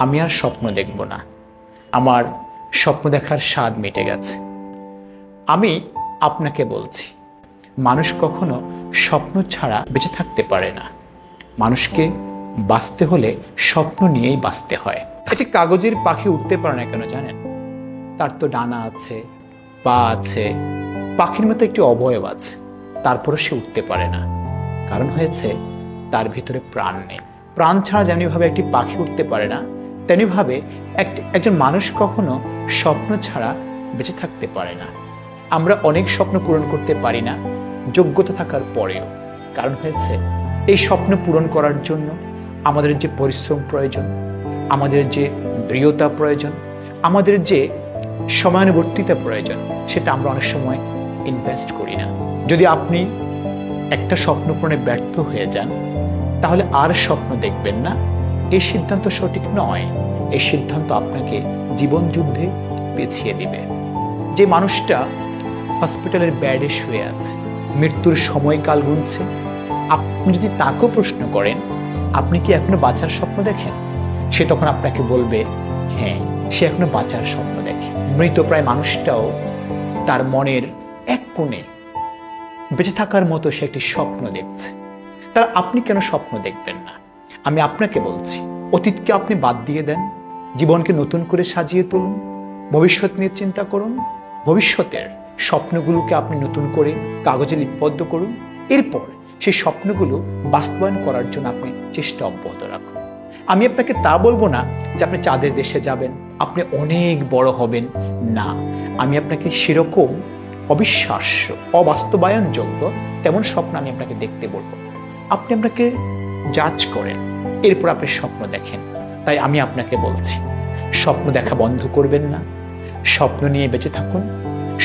আমি আর স্বপ্ন দেখব না, আমার স্বপ্ন দেখার স্বাদ মিটে গেছে। আমি আপনাকে বলছি, মানুষ কখনো স্বপ্ন ছাড়া বেঁচে থাকতে পারে না। মানুষকে বাঁচতে হলে স্বপ্ন নিয়েই বাঁচতে হয়। একটি কাগজের পাখি উঠতে পারে না কেন জানেন? তার তো ডানা আছে, পা আছে, পাখির মতো একটি অবয়ব আছে, তারপরও সে উঠতে পারে না। কারণ হয়েছে তার ভিতরে প্রাণ নেই। প্রাণ ছাড়া যেমনিভাবে একটি পাখি উঠতে পারে না, তেমনিভাবে একজন মানুষ কখনো স্বপ্ন ছাড়া বেঁচে থাকতে পারে না। আমরা অনেক স্বপ্ন পূরণ করতে পারি না যোগ্যতা থাকার পরেও। কারণ হয়েছে এই স্বপ্ন পূরণ করার জন্য আমাদের যে পরিশ্রম প্রয়োজন, আমাদের যে দৃঢ়তা প্রয়োজন, আমাদের যে সময়ানুবর্তিতা প্রয়োজন, সেটা আমরা অনেক সময় ইনভেস্ট করি না। যদি আপনি একটা স্বপ্ন পূরণে ব্যর্থ হয়ে যান, তাহলে আর স্বপ্ন দেখবেন না, এই সিদ্ধান্ত সঠিক নয়। এই সিদ্ধান্ত আপনাকে জীবন যুদ্ধে পেছিয়ে দিবে। যে মানুষটা হসপিটালের বেডে শুয়ে আছে, মৃত্যুর সময়কাল গুনছে, আপনি যদি তাকেও প্রশ্ন করেন আপনি কি এখনো বাঁচার স্বপ্ন দেখেন, সে তখন আপনাকে বলবে হ্যাঁ, সে এখনো বাঁচার স্বপ্ন দেখে। মৃতপ্রায় মানুষটাও তার মনের এক কোণে বেঁচে থাকার মতো সে একটি স্বপ্ন দেখছে। তার আপনি কেন স্বপ্ন দেখবেন না? আমি আপনাকে বলছি, অতীতকে আপনি বাদ দিয়ে দেন, জীবনকে নতুন করে সাজিয়ে তুলুন, ভবিষ্যৎ নিয়ে চিন্তা করুন, ভবিষ্যতের স্বপ্নগুলোকে আপনি নতুন করে কাগজে লিপিবদ্ধ করুন। এরপর সেই স্বপ্নগুলো বাস্তবায়ন করার জন্য আপনি চেষ্টা অব্যাহত রাখুন। আমি আপনাকে তা বলবো না যে আপনি চাঁদের দেশে যাবেন, আপনি অনেক বড় হবেন, না। আমি আপনাকে সেরকম অবিশ্বাস্য, অবাস্তবায়নযোগ্য তেমন স্বপ্ন আমি আপনাকে দেখতে বলবো। আপনি আপনাকে জাজ করেন, এরপর আপনি স্বপ্ন দেখেন। তাই আমি আপনাকে বলছি, স্বপ্ন দেখা বন্ধ করবেন না, স্বপ্ন নিয়ে বেঁচে থাকুন,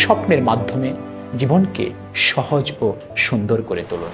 স্বপ্নের মাধ্যমে জীবনকে সহজ ও সুন্দর করে তুলুন।